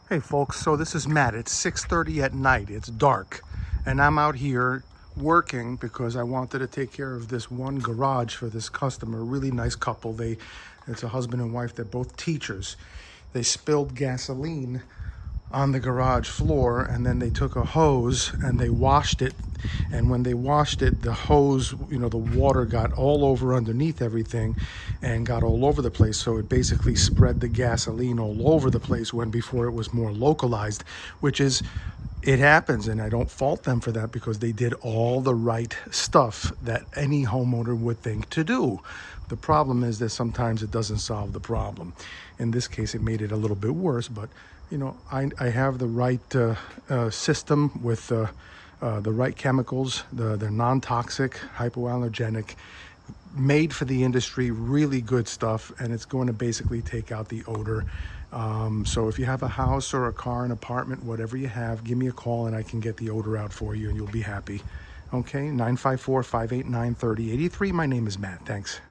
Hey folks, so this is Matt. It's 6:30 at night. It's dark. And I'm out here working because I wanted to take care of this one garage for this customer. A really nice couple. It's a husband and wife. They're both teachers. They spilled gasoline on the garage floor, and then they took a hose and they washed it. And when they washed it, the hose, the water got all over underneath everything and got all over the place. So it basically spread the gasoline all over the place, when before it was more localized, which is, it happens. And I don't fault them for that, because they did all the right stuff that any homeowner would think to do. The problem is that sometimes it doesn't solve the problem. In this case, it made it a little bit worse, but I have the right system with the right chemicals. They're non-toxic, hypoallergenic, made for the industry, really good stuff, and it's going to basically take out the odor. So if you have a house or a car, an apartment, whatever you have, give me a call and I can get the odor out for you and you'll be happy. Okay, 954-589-3083. My name is Matt. Thanks.